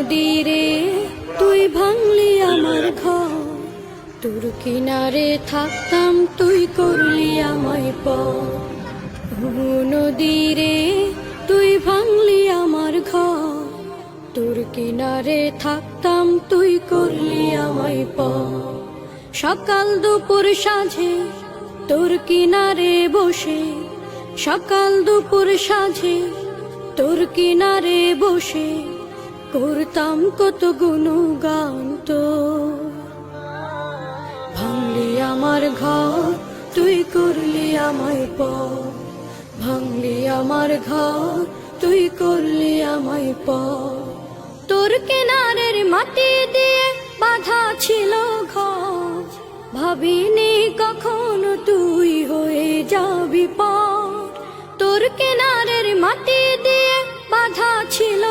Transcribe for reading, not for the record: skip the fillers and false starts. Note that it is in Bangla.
নদী রে তুই ভাঙলি আমার ঘর, তোর কিনারে থাকতাম তুই করলি আমায় পর। নদী রে তুই ভাঙলি আমার ঘর, তোর কিনারে থাকতাম তুই করলি আমায় পর। সকাল দুপুর সাঁঝে তোর কিনারে বসে, সকাল দুপুর সাঁঝে তোর কিনারে বসে করতাম কত গুণগান তোর। ভাঙলি আমার ঘর তুই করলি আমায় পর, ভাঙলি আমার ঘর তুই করলি আমায় পর। তোর কিনারের মাটি দিয়ে বাঁধা ছিল ঘর, ভাবিনি কখনো তুই হয়ে যাবি পর। তোর কিনারের মাটি দিয়ে বাঁধা ছিল